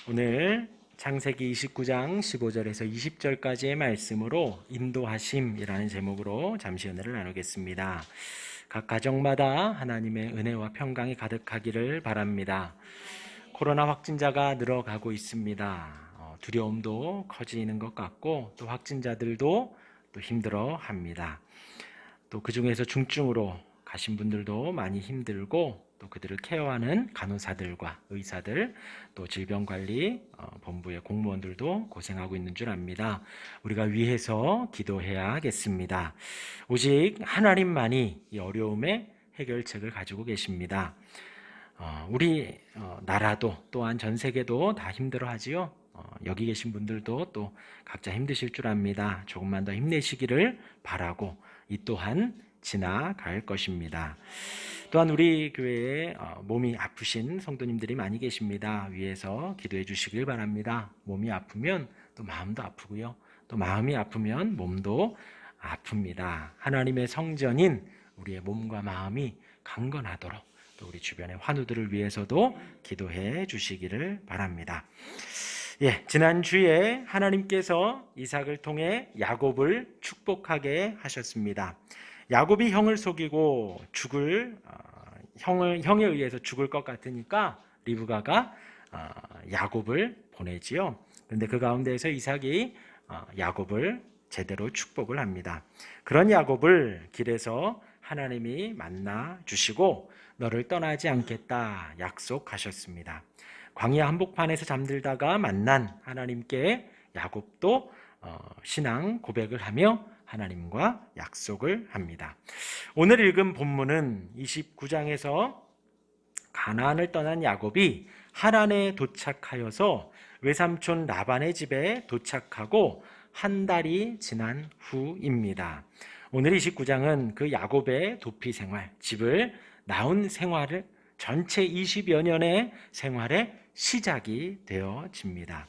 오늘 창세기 29장 15절에서 20절까지의 말씀으로 인도하심이라는 제목으로 잠시 은혜를 나누겠습니다. 각 가정마다 하나님의 은혜와 평강이 가득하기를 바랍니다. 코로나 확진자가 늘어가고 있습니다. 두려움도 커지는 것 같고 또 확진자들도 또 힘들어합니다. 또 그 중에서 중증으로 가신 분들도 많이 힘들고 또 그들을 케어하는 간호사들과 의사들 또 질병관리본부의 공무원들도 고생하고 있는 줄 압니다. 우리가 위해서 기도해야겠습니다. 오직 하나님만이 이 어려움의 해결책을 가지고 계십니다. 우리 나라도 또한 전 세계도 다 힘들어하지요. 여기 계신 분들도 또 각자 힘드실 줄 압니다. 조금만 더 힘내시기를 바라고 이 또한 지나갈 것입니다. 또한 우리 교회에 몸이 아프신 성도님들이 많이 계십니다. 위에서 기도해 주시길 바랍니다. 몸이 아프면 또 마음도 아프고요. 또 마음이 아프면 몸도 아픕니다. 하나님의 성전인 우리의 몸과 마음이 강건하도록 또 우리 주변의 환우들을 위해서도 기도해 주시기를 바랍니다. 지난주에 하나님께서 이삭을 통해 야곱을 축복하게 하셨습니다. 야곱이 형을 속이고 형에 의해서 죽을 것 같으니까 리브가가 야곱을 보내지요. 그런데 그 가운데에서 이삭이 야곱을 제대로 축복을 합니다. 그런 야곱을 길에서 하나님이 만나 주시고 너를 떠나지 않겠다 약속하셨습니다. 광야 한복판에서 잠들다가 만난 하나님께 야곱도 신앙 고백을 하며 하나님과 약속을 합니다. 오늘 읽은 본문은 29장에서 가나안을 떠난 야곱이 하란에 도착하여서 외삼촌 라반의 집에 도착하고 한 달이 지난 후입니다. 오늘 29장은 그 야곱의 도피 생활, 집을 나온 생활을 전체 20여 년의 생활의 시작이 되어집니다.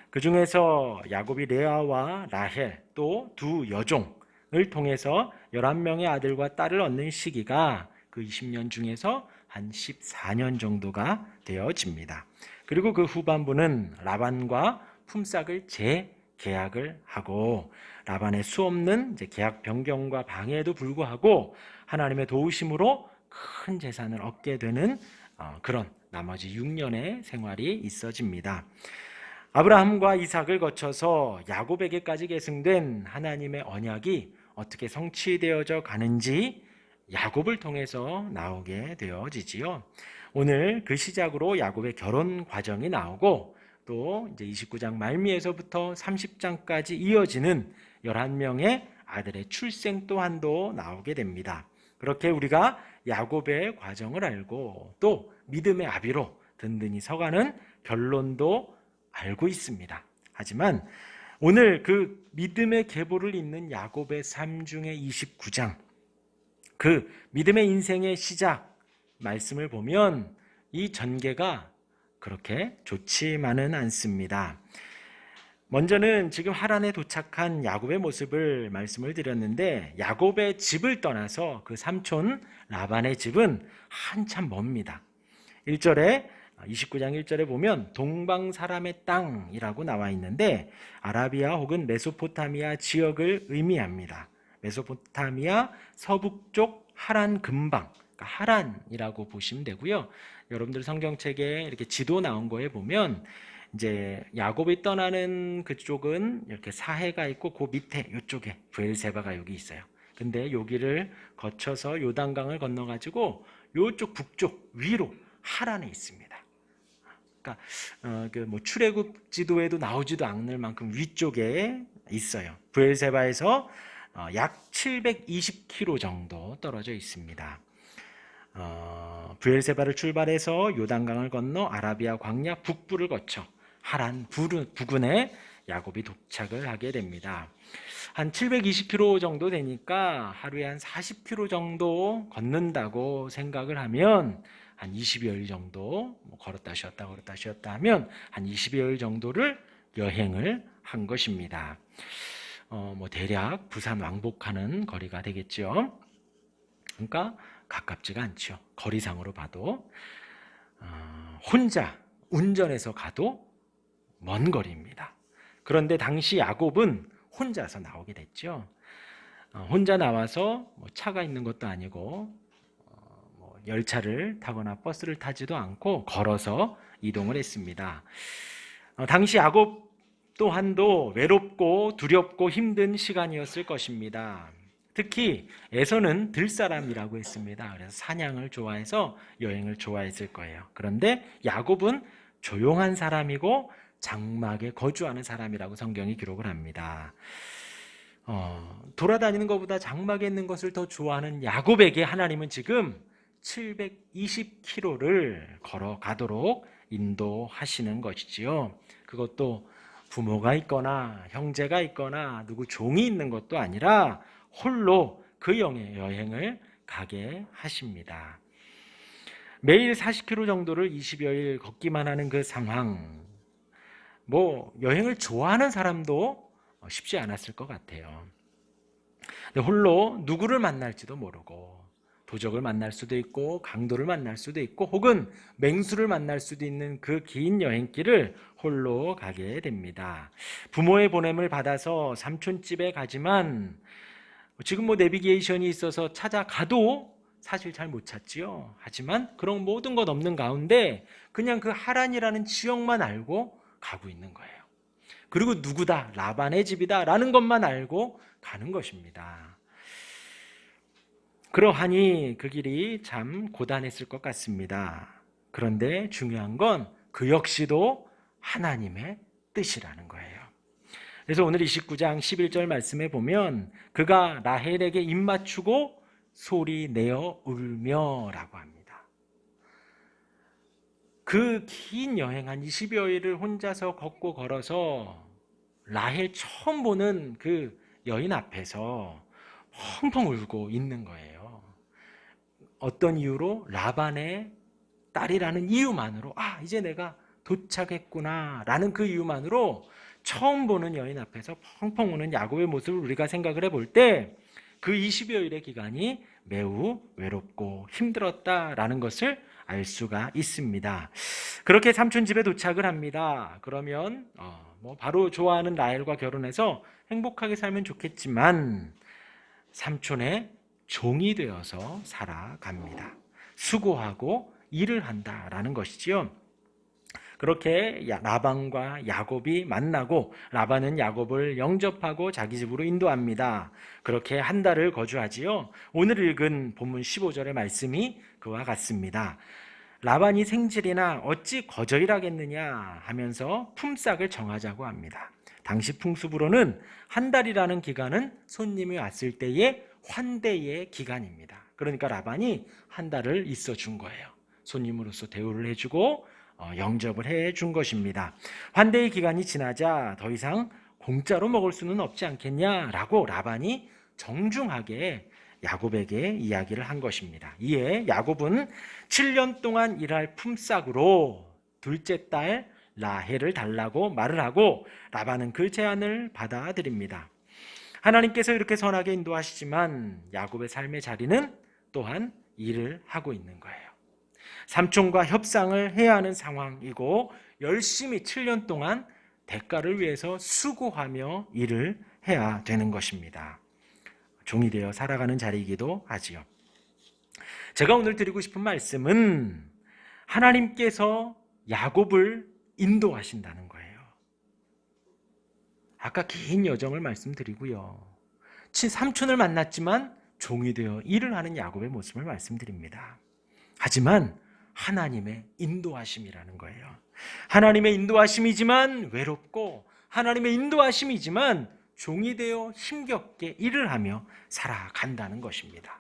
그 중에서 야곱이 레아와 라헬 또 두 여종을 통해서 11명의 아들과 딸을 얻는 시기가 그 20년 중에서 한 14년 정도가 되어집니다. 그리고 그 후반부는 라반과 품삯을 재계약을 하고 라반의 수없는 계약 변경과 방해에도 불구하고 하나님의 도우심으로 큰 재산을 얻게 되는 그런 나머지 6년의 생활이 있어집니다. 아브라함과 이삭을 거쳐서 야곱에게까지 계승된 하나님의 언약이 어떻게 성취되어져 가는지 야곱을 통해서 나오게 되어지지요. 오늘 그 시작으로 야곱의 결혼 과정이 나오고 또 이제 29장 말미에서부터 30장까지 이어지는 11명의 아들의 출생 또한도 나오게 됩니다. 그렇게 우리가 야곱의 과정을 알고 또 믿음의 아비로 든든히 서가는 결론도 알고 있습니다. 하지만 오늘 그 믿음의 계보를 잇는 야곱의 삶 중에 29장, 그 믿음의 인생의 시작 말씀을 보면 이 전개가 그렇게 좋지만은 않습니다. 먼저는 지금 하란에 도착한 야곱의 모습을 말씀을 드렸는데 야곱의 집을 떠나서 그 삼촌 라반의 집은 한참 멉니다. 29장 1절에 보면 동방 사람의 땅이라고 나와 있는데 아라비아 혹은 메소포타미아 지역을 의미합니다. 메소포타미아 서북쪽 하란 근방, 그러니까 하란이라고 보시면 되고요. 여러분들 성경책에 이렇게 지도 나온 거에 보면 이제 야곱이 떠나는 그쪽은 이렇게 사해가 있고 그 밑에 이쪽에 브엘세바가 여기 있어요. 근데 여기를 거쳐서 요단강을 건너가지고 이쪽 북쪽 위로 하란에 있습니다. 그러니까 출애굽 지도에도 나오지도 않을 만큼 위쪽에 있어요. 브엘세바에서 약 720km 정도 떨어져 있습니다. 브엘세바를 출발해서 요단강을 건너 아라비아 광야 북부를 거쳐 하란 부근에 야곱이 도착을 하게 됩니다. 한 720km 정도 되니까 하루에 한 40km 정도 걷는다고 생각을 하면 한 20여일 정도 걸었다 쉬었다 하면 한 20여일 정도를 여행을 한 것입니다. 대략 부산 왕복하는 거리가 되겠죠. 그러니까 가깝지가 않죠. 거리상으로 봐도 혼자 운전해서 가도 먼 거리입니다. 그런데 당시 야곱은 혼자서 나오게 됐죠. 혼자 나와서 차가 있는 것도 아니고 열차를 타거나 버스를 타지도 않고 걸어서 이동을 했습니다. 당시 야곱 또한도 외롭고 두렵고 힘든 시간이었을 것입니다. 특히 에서는 들사람이라고 했습니다. 그래서 사냥을 좋아해서 여행을 좋아했을 거예요. 그런데 야곱은 조용한 사람이고 장막에 거주하는 사람이라고 성경이 기록을 합니다. 돌아다니는 것보다 장막에 있는 것을 더 좋아하는 야곱에게 하나님은 지금 720km를 걸어가도록 인도하시는 것이지요. 그것도 부모가 있거나 형제가 있거나 누구 종이 있는 것도 아니라 홀로 그 여행을 가게 하십니다. 매일 40km 정도를 20여일 걷기만 하는 그 상황, 여행을 좋아하는 사람도 쉽지 않았을 것 같아요. 근데 홀로 누구를 만날지도 모르고 도적을 만날 수도 있고 강도를 만날 수도 있고 혹은 맹수를 만날 수도 있는 그 긴 여행길을 홀로 가게 됩니다. 부모의 보냄을 받아서 삼촌집에 가지만 지금 내비게이션이 있어서 찾아가도 사실 잘 못 찾지요. 하지만 그런 모든 것 없는 가운데 그냥 그 하란이라는 지역만 알고 가고 있는 거예요. 그리고 누구다, 라반의 집이다 라는 것만 알고 가는 것입니다. 그러하니 그 길이 참 고단했을 것 같습니다. 그런데 중요한 건 그 역시도 하나님의 뜻이라는 거예요. 그래서 오늘 29장 11절 말씀에 보면 그가 라헬에게 입 맞추고 소리 내어 울며 라고 합니다. 그 긴 여행 한 20여일을 혼자서 걷고 걸어서 라헬 처음 보는 그 여인 앞에서 펑펑 울고 있는 거예요. 어떤 이유로? 라반의 딸이라는 이유만으로 이제 내가 도착했구나 라는 그 이유만으로 처음 보는 여인 앞에서 펑펑 우는 야곱의 모습을 우리가 생각을 해볼 때 그 20여일의 기간이 매우 외롭고 힘들었다라는 것을 알 수가 있습니다. 그렇게 삼촌 집에 도착을 합니다. 그러면 바로 좋아하는 라헬과 결혼해서 행복하게 살면 좋겠지만 삼촌의 종이 되어서 살아갑니다. 수고하고 일을 한다라는 것이지요. 그렇게 라반과 야곱이 만나고 라반은 야곱을 영접하고 자기 집으로 인도합니다. 그렇게 한 달을 거주하지요. 오늘 읽은 본문 15절의 말씀이 그와 같습니다. 라반이 생질이나 어찌 거저일하겠느냐 하면서 품삯을 정하자고 합니다. 당시 풍습으로는 한 달이라는 기간은 손님이 왔을 때의 환대의 기간입니다. 그러니까 라반이 한 달을 있어 준 거예요. 손님으로서 대우를 해주고 영접을 해준 것입니다. 환대의 기간이 지나자 더 이상 공짜로 먹을 수는 없지 않겠냐라고 라반이 정중하게 야곱에게 이야기를 한 것입니다. 이에 야곱은 7년 동안 일할 품삯으로 둘째 딸 라헬을 달라고 말을 하고 라반은 그 제안을 받아들입니다. 하나님께서 이렇게 선하게 인도하시지만 야곱의 삶의 자리는 또한 일을 하고 있는 거예요. 삼촌과 협상을 해야 하는 상황이고 열심히 7년 동안 대가를 위해서 수고하며 일을 해야 되는 것입니다. 종이 되어 살아가는 자리이기도 하지요. 제가 오늘 드리고 싶은 말씀은 하나님께서 야곱을 인도하신다는 거예요. 아까 긴 여정을 말씀드리고요. 삼촌을 만났지만 종이 되어 일을 하는 야곱의 모습을 말씀드립니다. 하지만 하나님의 인도하심이라는 거예요. 하나님의 인도하심이지만 외롭고 하나님의 인도하심이지만 종이 되어 힘겹게 일을 하며 살아간다는 것입니다.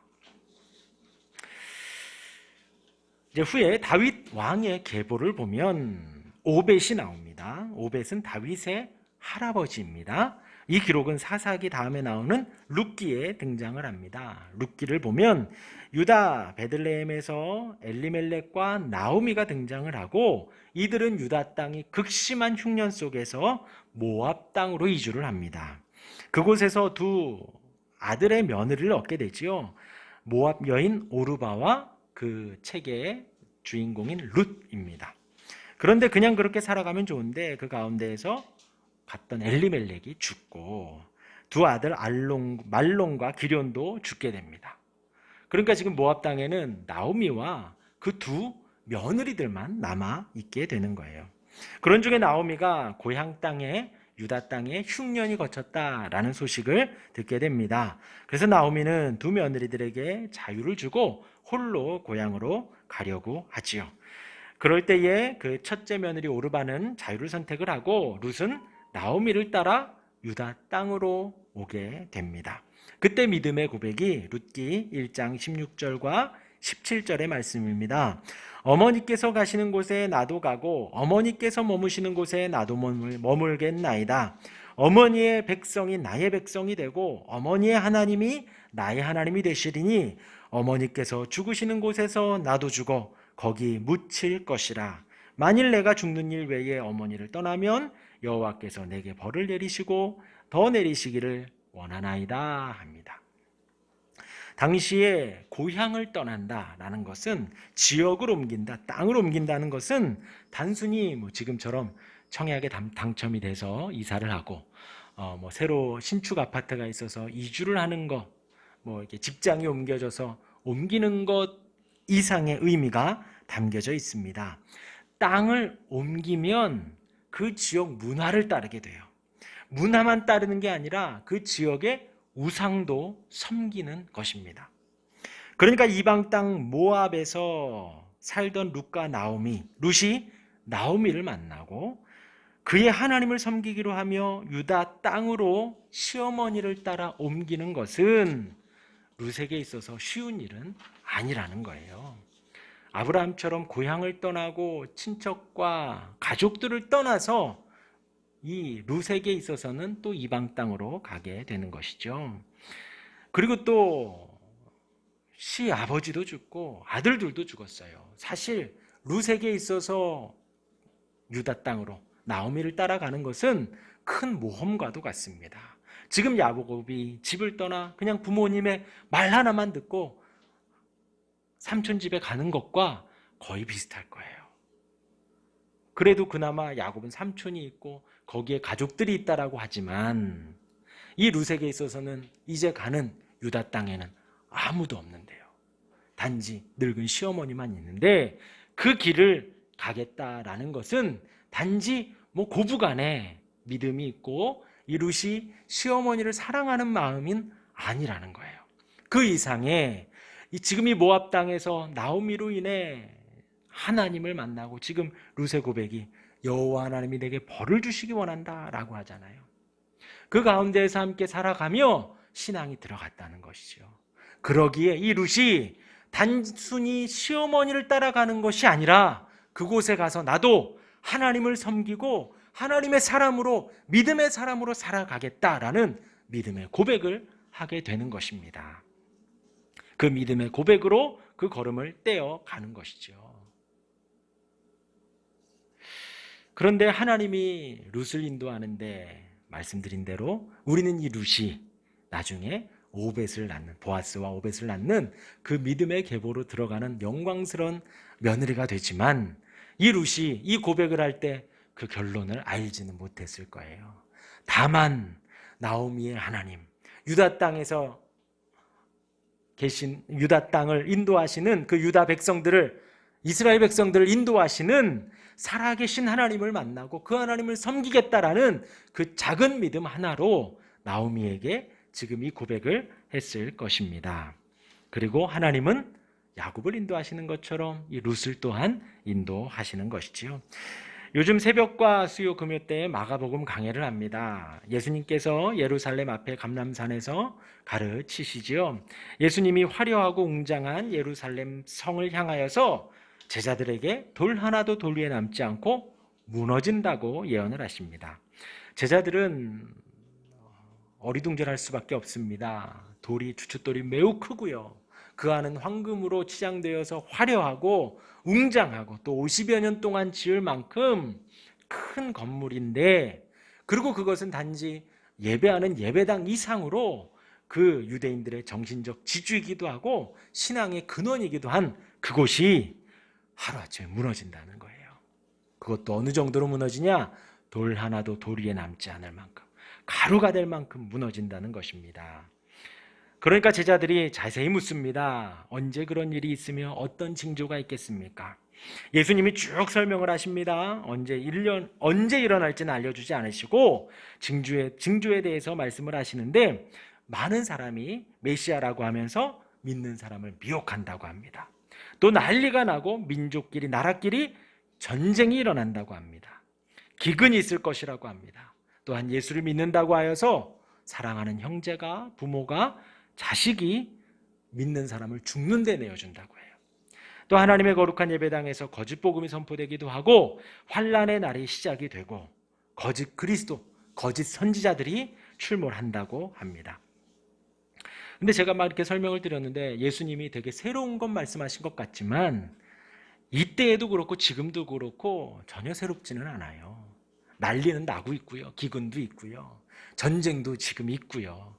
이제 후에 다윗 왕의 계보를 보면 오벳이 나옵니다. 오벳은 다윗의 할아버지입니다. 이 기록은 사사기 다음에 나오는 룻기에 등장을 합니다. 룻기를 보면 유다 베들레헴에서 엘리멜렉과 나오미가 등장을 하고 이들은 유다 땅이 극심한 흉년 속에서 모압 땅으로 이주를 합니다. 그곳에서 두 아들의 며느리를 얻게 되지요. 모압 여인 오르바와 그 책의 주인공인 룻입니다. 그런데 그냥 그렇게 살아가면 좋은데 그 가운데에서 갔던 엘리멜렉이 죽고 두 아들 말론과 기련도 죽게 됩니다. 그러니까 지금 모압 땅에는 나오미와 그 두 며느리들만 남아 있게 되는 거예요. 그런 중에 나오미가 고향 땅에 유다 땅에 흉년이 거쳤다라는 소식을 듣게 됩니다. 그래서 나오미는 두 며느리들에게 자유를 주고 홀로 고향으로 가려고 하지요. 그럴 때에 그 첫째 며느리 오르바는 자유를 선택을 하고 룻은 나오미를 따라 유다 땅으로 오게 됩니다. 그때 믿음의 고백이 룻기 1장 16절과 17절의 말씀입니다. 어머니께서 가시는 곳에 나도 가고 어머니께서 머무시는 곳에 나도 머물겠나이다. 어머니의 백성이 나의 백성이 되고 어머니의 하나님이 나의 하나님이 되시리니 어머니께서 죽으시는 곳에서 나도 죽어 거기 묻힐 것이라. 만일 내가 죽는 일 외에 어머니를 떠나면 여호와께서 내게 벌을 내리시고 더 내리시기를 원하나이다 합니다. 당시에 고향을 떠난다라는 것은 지역을 옮긴다, 땅을 옮긴다는 것은 단순히 지금처럼 청약에 당첨이 돼서 이사를 하고 새로 신축 아파트가 있어서 이주를 하는 것, 이렇게 직장이 옮겨져서 옮기는 것 이상의 의미가 담겨져 있습니다. 땅을 옮기면 그 지역 문화를 따르게 돼요. 문화만 따르는 게 아니라 그 지역의 우상도 섬기는 것입니다. 그러니까 이방 땅 모압에서 살던 룻과 룻이 나오미를 만나고 그의 하나님을 섬기기로 하며 유다 땅으로 시어머니를 따라 옮기는 것은 룻에게 있어서 쉬운 일은 아니라는 거예요. 아브라함처럼 고향을 떠나고 친척과 가족들을 떠나서 이 룻에게 있어서는 또 이방 땅으로 가게 되는 것이죠. 그리고 또 시아버지도 죽고 아들들도 죽었어요. 사실 룻에게 있어서 유다 땅으로 나오미를 따라가는 것은 큰 모험과도 같습니다. 지금 야곱이 집을 떠나 그냥 부모님의 말 하나만 듣고 삼촌 집에 가는 것과 거의 비슷할 거예요. 그래도 그나마 야곱은 삼촌이 있고 거기에 가족들이 있다라고 하지만 이 룻에게 있어서는 이제 가는 유다 땅에는 아무도 없는데요. 단지 늙은 시어머니만 있는데 그 길을 가겠다라는 것은 단지 고부간에 믿음이 있고 이 룻이 시어머니를 사랑하는 마음인 아니라는 거예요. 그 이상의 지금 이 모압 땅에서 나오미로 인해 하나님을 만나고 지금 룻의 고백이 여호와 하나님이 내게 벌을 주시기 원한다라고 하잖아요. 그 가운데에서 함께 살아가며 신앙이 들어갔다는 것이죠. 그러기에 이 룻이 단순히 시어머니를 따라가는 것이 아니라 그곳에 가서 나도 하나님을 섬기고 하나님의 사람으로 믿음의 사람으로 살아가겠다라는 믿음의 고백을 하게 되는 것입니다. 그 믿음의 고백으로 그 걸음을 떼어 가는 것이죠. 그런데 하나님이 룻을 인도하는데 말씀드린 대로 우리는 이 룻이 나중에 보아스와 오벳을 낳는 그 믿음의 계보로 들어가는 영광스러운 며느리가 되지만 이 룻이 이 고백을 할 때 그 결론을 알지는 못했을 거예요. 다만 나오미의 하나님, 유다 땅에서 계신 유다 땅을 인도하시는 그 유다 백성들을, 이스라엘 백성들을 인도하시는 살아계신 하나님을 만나고 그 하나님을 섬기겠다라는 그 작은 믿음 하나로 나오미에게 지금 이 고백을 했을 것입니다. 그리고 하나님은 야곱을 인도하시는 것처럼 이 룻을 또한 인도하시는 것이지요. 요즘 새벽과 수요 금요 때에 마가복음 강해를 합니다. 예수님께서 예루살렘 앞에 감람산에서 가르치시지요. 예수님이 화려하고 웅장한 예루살렘 성을 향하여서 제자들에게 돌 하나도 돌 위에 남지 않고 무너진다고 예언을 하십니다. 제자들은 어리둥절할 수밖에 없습니다. 주춧돌이 매우 크고요. 그 안은 황금으로 치장되어서 화려하고 웅장하고 또 50여 년 동안 지을 만큼 큰 건물인데, 그리고 그것은 단지 예배하는 예배당 이상으로 그 유대인들의 정신적 지주이기도 하고 신앙의 근원이기도 한 그곳이 하루아침에 무너진다는 거예요. 그것도 어느 정도로 무너지냐? 돌 하나도 돌 위에 남지 않을 만큼, 가루가 될 만큼 무너진다는 것입니다. 그러니까 제자들이 자세히 묻습니다. 언제 그런 일이 있으며 어떤 징조가 있겠습니까? 예수님이 쭉 설명을 하십니다. 언제 일어날지는 알려주지 않으시고 징조에 대해서 말씀을 하시는데, 많은 사람이 메시아라고 하면서 믿는 사람을 미혹한다고 합니다. 또 난리가 나고 민족끼리 나라끼리 전쟁이 일어난다고 합니다. 기근이 있을 것이라고 합니다. 또한 예수를 믿는다고 하여서 사랑하는 형제가, 부모가, 자식이 믿는 사람을 죽는 데 내어준다고 해요. 또 하나님의 거룩한 예배당에서 거짓 복음이 선포되기도 하고 환난의 날이 시작이 되고 거짓 그리스도, 거짓 선지자들이 출몰한다고 합니다. 근데 제가 막 이렇게 설명을 드렸는데 예수님이 되게 새로운 것 말씀하신 것 같지만 이때에도 그렇고 지금도 그렇고 전혀 새롭지는 않아요. 난리는 나고 있고요. 기근도 있고요. 전쟁도 지금 있고요.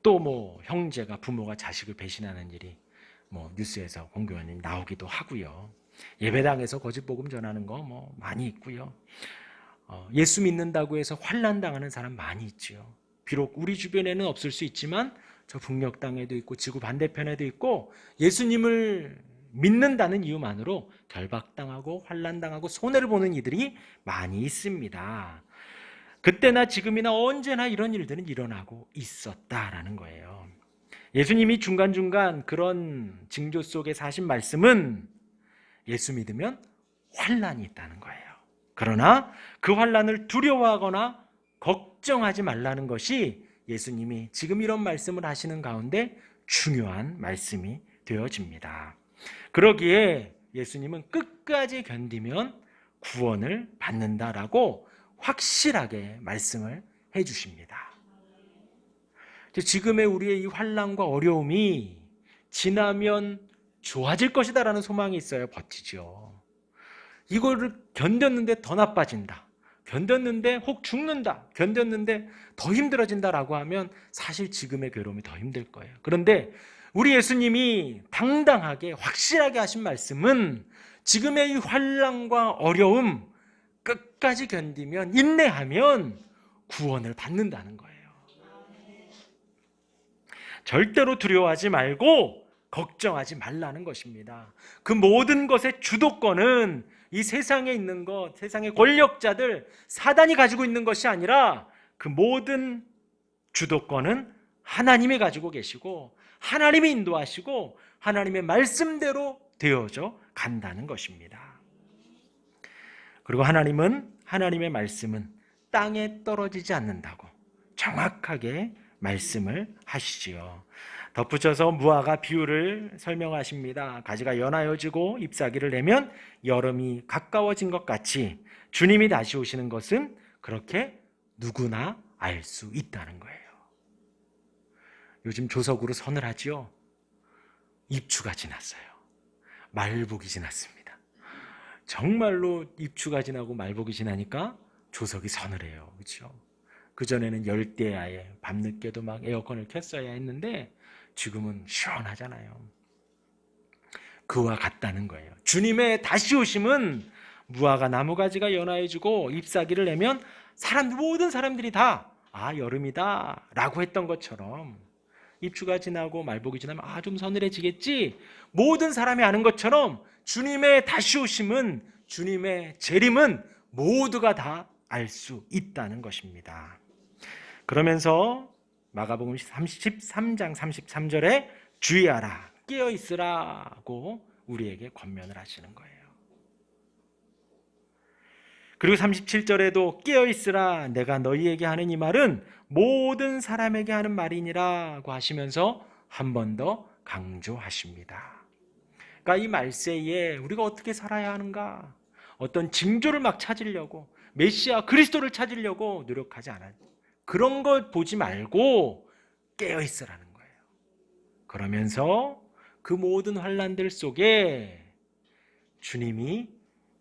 또 뭐 형제가, 부모가 자식을 배신하는 일이 뭐 뉴스에서 공교원이 나오기도 하고요. 예배당에서 거짓 복음 전하는 거 뭐 많이 있고요. 예수 믿는다고 해서 환난 당하는 사람 많이 있지요. 비록 우리 주변에는 없을 수 있지만 저 북녘 땅에도 있고 지구 반대편에도 있고 예수님을 믿는다는 이유만으로 결박당하고 환난당하고 손해를 보는 이들이 많이 있습니다. 그때나 지금이나 언제나 이런 일들은 일어나고 있었다라는 거예요. 예수님이 중간중간 그런 징조 속에서 하신 말씀은 예수 믿으면 환난이 있다는 거예요. 그러나 그 환난을 두려워하거나 걱정하지 말라는 것이 예수님이 지금 이런 말씀을 하시는 가운데 중요한 말씀이 되어집니다. 그러기에 예수님은 끝까지 견디면 구원을 받는다라고 확실하게 말씀을 해주십니다. 지금의 우리의 이 환난과 어려움이 지나면 좋아질 것이다라는 소망이 있어야 버티죠. 이거를 견뎠는데 더 나빠진다, 견뎠는데 혹 죽는다, 견뎠는데 더 힘들어진다라고 하면 사실 지금의 괴로움이 더 힘들 거예요. 그런데 우리 예수님이 당당하게 확실하게 하신 말씀은 지금의 이 환난과 어려움 끝까지 견디면, 인내하면 구원을 받는다는 거예요. 절대로 두려워하지 말고 걱정하지 말라는 것입니다. 그 모든 것의 주도권은 이 세상에 있는 것, 세상의 권력자들, 사단이 가지고 있는 것이 아니라 그 모든 주도권은 하나님이 가지고 계시고 하나님이 인도하시고 하나님의 말씀대로 되어져 간다는 것입니다. 그리고 하나님의 말씀은 땅에 떨어지지 않는다고 정확하게 말씀을 하시지요. 덧붙여서 무화과 비유를 설명하십니다. 가지가 연하여지고 잎사귀를 내면 여름이 가까워진 것 같이 주님이 다시 오시는 것은 그렇게 누구나 알 수 있다는 거예요. 요즘 조석으로 선을 하지요. 입추가 지났어요. 말복이 지났습니다. 정말로 입추가 지나고 말복이 지나니까 조석이 선을 해요. 그렇죠? 그전에는 열대야에 밤늦게도 막 에어컨을 켰어야 했는데 지금은 시원하잖아요. 그와 같다는 거예요. 주님의 다시 오심은 무화과 나무가지가 연화해지고 잎사귀를 내면 모든 사람들이 다 여름이다 라고 했던 것처럼, 입추가 지나고 말복이 지나면 좀 서늘해지겠지, 모든 사람이 아는 것처럼 주님의 다시 오심은, 주님의 재림은 모두가 다 알 수 있다는 것입니다. 그러면서 마가복음 13장 33절에 주의하라, 깨어있으라고 우리에게 권면을 하시는 거예요. 그리고 37절에도 깨어있으라, 내가 너희에게 하는 이 말은 모든 사람에게 하는 말이니라고 하시면서 한 번 더 강조하십니다. 그러니까 이 말세에 우리가 어떻게 살아야 하는가, 어떤 징조를 막 찾으려고, 메시아 그리스도를 찾으려고 노력하지 않아요. 그런 걸 보지 말고 깨어있으라는 거예요. 그러면서 그 모든 환난들 속에 주님이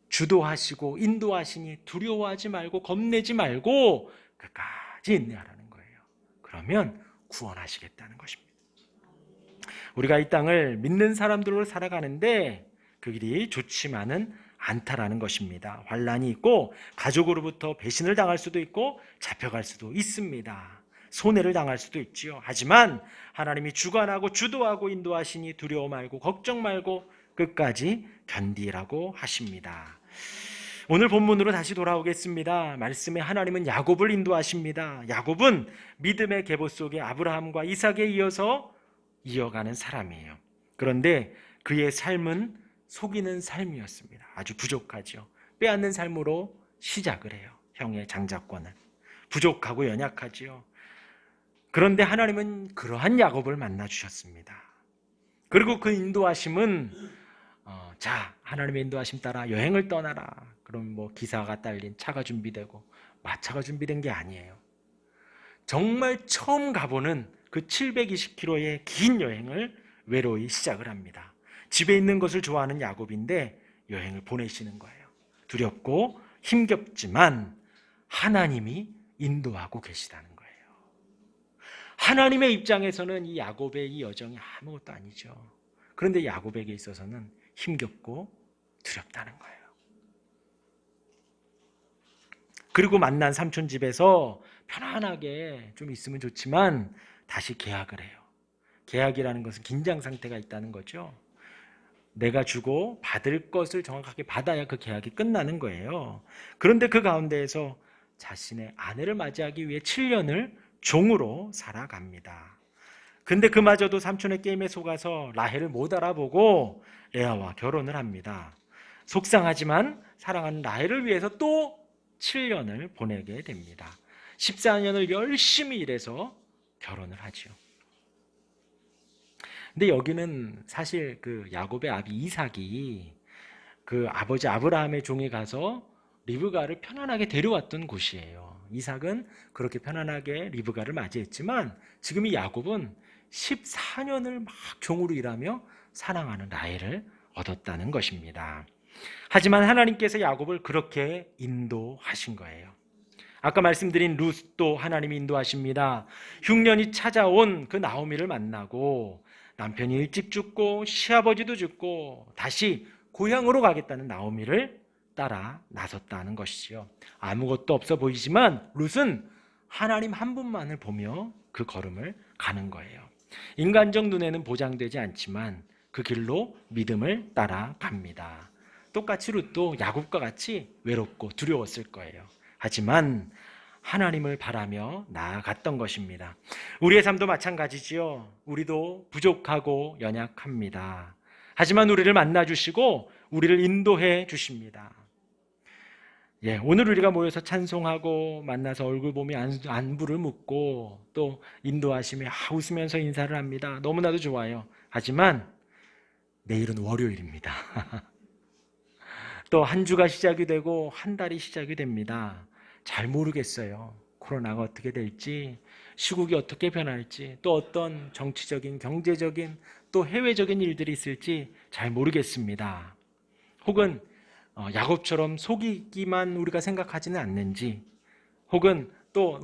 주도하시고 인도하시니 두려워하지 말고 겁내지 말고 끝까지 인내하라는 거예요. 그러면 구원하시겠다는 것입니다. 우리가 이 땅을 믿는 사람들로 살아가는데 그 길이 좋지만은 않다라는 것입니다. 환난이 있고 가족으로부터 배신을 당할 수도 있고 잡혀갈 수도 있습니다. 손해를 당할 수도 있지요. 하지만 하나님이 주관하고 주도하고 인도하시니 두려워 말고 걱정 말고 끝까지 견디라고 하십니다. 오늘 본문으로 다시 돌아오겠습니다. 말씀에 하나님은 야곱을 인도하십니다. 야곱은 믿음의 계보 속에 아브라함과 이삭에 이어서 이어가는 사람이에요. 그런데 그의 삶은 속이는 삶이었습니다. 아주 부족하죠. 빼앗는 삶으로 시작을 해요. 형의 장자권을. 부족하고 연약하지요. 그런데 하나님은 그러한 야곱을 만나 주셨습니다. 그리고 그 인도하심은 자, 하나님의 인도하심 따라 여행을 떠나라. 그럼 뭐 기사가 딸린 차가 준비되고 마차가 준비된 게 아니에요. 정말 처음 가보는 그 720km의 긴 여행을 외로이 시작을 합니다. 집에 있는 것을 좋아하는 야곱인데 여행을 보내시는 거예요. 두렵고 힘겹지만 하나님이 인도하고 계시다는 거예요. 하나님의 입장에서는 이 야곱의 이 여정이 아무것도 아니죠. 그런데 야곱에게 있어서는 힘겹고 두렵다는 거예요. 그리고 만난 삼촌 집에서 편안하게 좀 있으면 좋지만 다시 계약을 해요. 계약이라는 것은 긴장 상태가 있다는 거죠. 내가 주고 받을 것을 정확하게 받아야 그 계약이 끝나는 거예요. 그런데 그 가운데에서 자신의 아내를 맞이하기 위해 7년을 종으로 살아갑니다. 근데 그마저도 삼촌의 게임에 속아서 라헬을 못 알아보고 레아와 결혼을 합니다. 속상하지만 사랑하는 라헬을 위해서 또 7년을 보내게 됩니다. 14년을 열심히 일해서 결혼을 하죠. 근데 여기는 사실 그 야곱의 아비 이삭이 그 아버지 아브라함의 종에 가서 리브가를 편안하게 데려왔던 곳이에요. 이삭은 그렇게 편안하게 리브가를 맞이했지만 지금 이 야곱은 14년을 막 종으로 일하며 사랑하는 라헬을 얻었다는 것입니다. 하지만 하나님께서 야곱을 그렇게 인도하신 거예요. 아까 말씀드린 룻도 하나님이 인도하십니다. 흉년이 찾아온 그 나오미를 만나고 남편이 일찍 죽고 시아버지도 죽고 다시 고향으로 가겠다는 나오미를 따라 나섰다는 것이지요. 아무것도 없어 보이지만 룻은 하나님 한 분만을 보며 그 걸음을 가는 거예요. 인간적 눈에는 보장되지 않지만 그 길로 믿음을 따라갑니다. 똑같이 룻도 야곱과 같이 외롭고 두려웠을 거예요. 하지만 하나님을 바라며 나아갔던 것입니다. 우리의 삶도 마찬가지지요. 우리도 부족하고 연약합니다. 하지만 우리를 만나주시고 우리를 인도해 주십니다. 오늘 우리가 모여서 찬송하고 만나서 얼굴 보며 안부를 묻고 또 인도하시며 웃으면서 인사를 합니다. 너무나도 좋아요. 하지만 내일은 월요일입니다. 또 한 주가 시작이 되고 한 달이 시작이 됩니다. 잘 모르겠어요. 코로나가 어떻게 될지, 시국이 어떻게 변할지, 또 어떤 정치적인, 경제적인, 또 해외적인 일들이 있을지 잘 모르겠습니다. 혹은 야곱처럼 속이기만 우리가 생각하지는 않는지, 혹은 또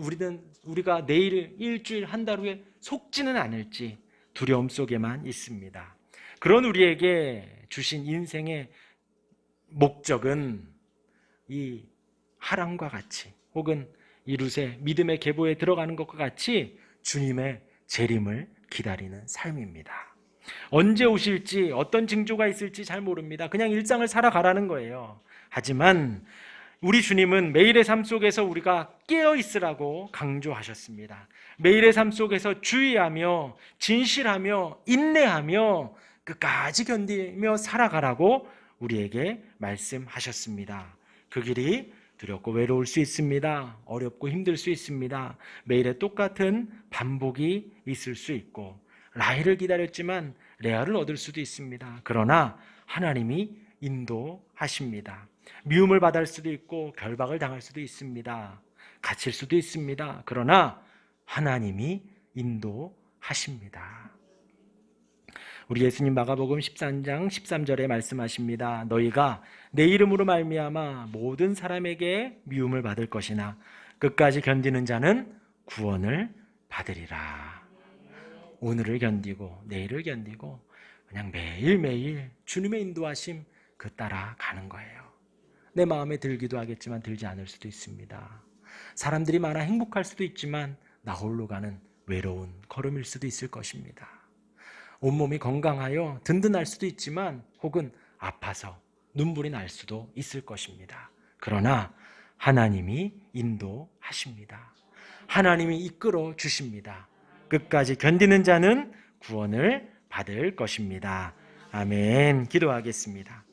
우리가 내일, 일주일, 한 달 후에 속지는 않을지 두려움 속에만 있습니다. 그런 우리에게 주신 인생의 목적은 이 하람과 같이 혹은 이 룻의 믿음의 계보에 들어가는 것과 같이 주님의 재림을 기다리는 삶입니다. 언제 오실지 어떤 징조가 있을지 잘 모릅니다. 그냥 일상을 살아가라는 거예요. 하지만 우리 주님은 매일의 삶 속에서 우리가 깨어 있으라고 강조하셨습니다. 매일의 삶 속에서 주의하며 진실하며 인내하며 끝까지 견디며 살아가라고 우리에게 말씀하셨습니다. 그 길이 두렵고 외로울 수 있습니다. 어렵고 힘들 수 있습니다. 매일의 똑같은 반복이 있을 수 있고 라헬을 기다렸지만 레아를 얻을 수도 있습니다. 그러나 하나님이 인도하십니다. 미움을 받을 수도 있고 결박을 당할 수도 있습니다. 갇힐 수도 있습니다. 그러나 하나님이 인도하십니다. 우리 예수님 마가복음 13장 13절에 말씀하십니다. 너희가 내 이름으로 말미암아 모든 사람에게 미움을 받을 것이나 끝까지 견디는 자는 구원을 받으리라. 오늘을 견디고 내일을 견디고 그냥 매일매일 주님의 인도하심 그 따라 가는 거예요. 내 마음에 들기도 하겠지만 들지 않을 수도 있습니다. 사람들이 많아 행복할 수도 있지만 나 홀로 가는 외로운 걸음일 수도 있을 것입니다. 온몸이 건강하여 든든할 수도 있지만 혹은 아파서 눈물이 날 수도 있을 것입니다. 그러나 하나님이 인도하십니다. 하나님이 이끌어 주십니다. 끝까지 견디는 자는 구원을 받을 것입니다. 아멘. 기도하겠습니다.